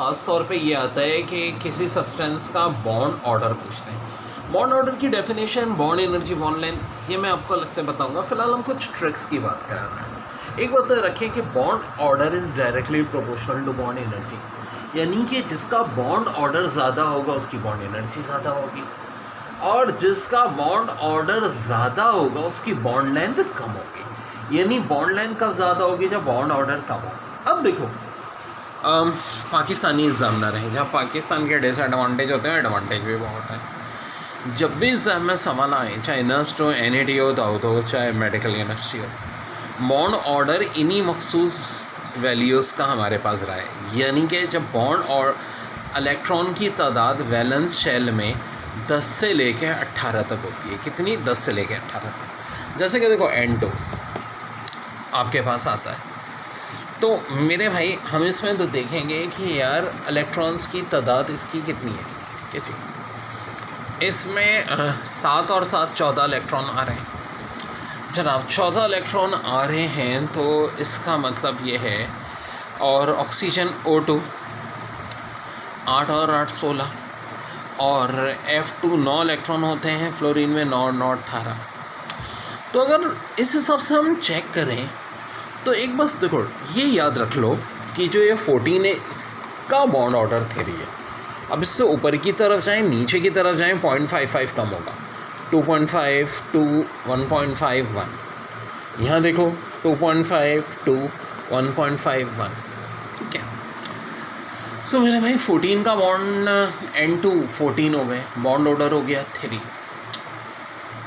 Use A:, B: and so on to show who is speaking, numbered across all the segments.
A: ख़ास तौर पे ये आता है कि किसी सब्सटेंस का बॉन्ड ऑर्डर पूछते हैं। बॉन्ड ऑर्डर की definition, bond energy, bond length, ये मैं आपको अलग से बताऊंगा। फिलहाल हम कुछ ट्रिक्स की बात कर रहे हैं। एक बात तो रखें कि bond order is directly proportional to bond energy, यानी कि जिसका बॉन्ड ऑर्डर ज़्यादा होगा उसकी बॉन्ड एनर्जी ज़्यादा होगी, और जिसका बॉन्ड ऑर्डर ज़्यादा होगा उसकी बॉन्ड लेंथ कम होगी। यानी बॉन्ड लेंथ कब ज़्यादा होगी? जब बॉन्ड ऑर्डर कम होगा। अब देखो, पाकिस्तानी एग्जामिनर हैं, जहाँ पाकिस्तान के डिसएडवांटेज होते हैं एडवांटेज भी बहुत है। जब भी एग्जाम में सवाल आए, चाहे नस्ट हो, NAT हो, दाऊद हो, चाहे मेडिकल यूनिवर्सिटी हो, बॉन्ड ऑर्डर इन्हीं मखसूस वैल्यूज़ का हमारे पास रहा है। यानी कि जब बॉन्ड और इलेक्ट्रॉन की तादाद वैलेंस शेल में 10 से लेके 18 तक होती है। कितनी? 10 से लेके 18 तक। जैसे कि देखो N2 आपके पास आता है, तो मेरे भाई हम इसमें तो देखेंगे कि यार इलेक्ट्रॉन्स की तादाद इसकी कितनी है। क्या चीज़? इसमें 7 और 7 14 इलेक्ट्रॉन आ रहे हैं जनाब। 14 इलेक्ट्रॉन आ रहे हैं तो इसका मतलब ये है, और ऑक्सीजन O2 8 और 8 16, और F2 9 इलेक्ट्रॉन होते हैं, फ्लोरीन में 9 और 9 18। तो अगर इस हिसाब से हम चेक करें तो एक बस देखो ये याद रख लो कि जो ये 14 है इसका बॉन्ड ऑर्डर थ्री है। अब इससे ऊपर की तरफ जाएं, नीचे की तरफ जाएं, 0.55 कम होगा, 2.5 टू 1.51। यहाँ देखो 2.5 टू 1.51। ठीक है। सो मेरे भाई 14 का बॉन्ड N2 14 हो गए, बॉन्ड ऑर्डर हो गया 3।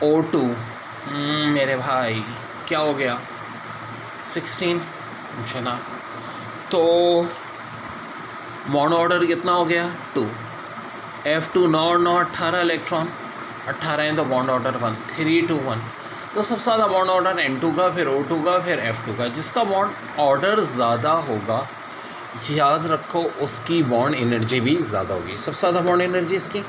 A: O2 मेरे भाई क्या हो गया? 16 जना। तो बॉन्ड ऑर्डर कितना हो गया? 2। F2 9 और 9 18 इलेक्ट्रॉन, 18 हैं तो बॉन्ड ऑर्डर 1, 3 to 1। तो सबसे ज़्यादा बॉन्ड ऑर्डर N2 का, फिर O2 का, फिर F2 का। जिसका बॉन्ड ऑर्डर ज़्यादा होगा, याद रखो उसकी बॉन्ड एनर्जी भी ज़्यादा होगी। सबसे ज़्यादा बॉन्ड एनर्जी इसकी,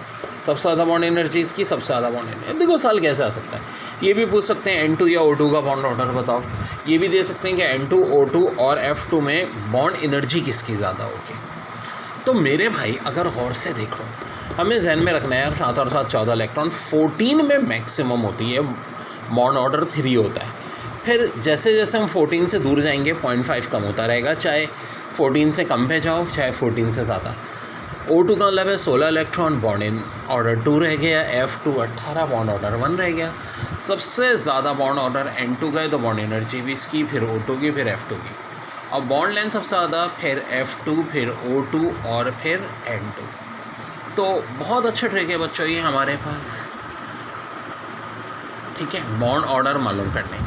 A: सबसे ज़्यादा बॉन्ड एनर्जी इसकी, सबसे ज़्यादा बॉन्ड एनर्जी। देखो साल कैसे आ सकता है, ये भी पूछ सकते हैं N2 या O2 का बॉन्ड ऑर्डर बताओ। ये भी दे सकते हैं कि N2 O2 और F2 में बॉन्ड एनर्जी किसकी ज़्यादा होगी। तो मेरे भाई अगर गौर से देखो, हमें जहन में रखना है यार 7 और 7 14 इलेक्ट्रॉन, 14 में मैक्सिमम होती है, बॉन्ड ऑर्डर 3 होता है। फिर जैसे जैसे हम 14 से दूर जाएंगे 0.5 कम होता रहेगा, चाहे 14 से कम पे जाओ चाहे 14 से ज़्यादा। O2 का मतलब है 16 इलेक्ट्रॉन, बॉन्ड इन ऑर्डर 2 रह गया। F2 18, बॉन्ड ऑर्डर 1 रह गया। सबसे ज़्यादा बॉन्ड ऑर्डर N2 का है, तो बॉन्ड एनर्जी भी इसकी, फिर O2 की, फिर F2 की। और बॉन्ड लेंथ सबसे ज़्यादा, फिर F2, फिर O2 और फिर N2। तो बहुत अच्छा ट्रिक है बच्चों ये हमारे पास, ठीक है, बॉन्ड ऑर्डर मालूम करने की।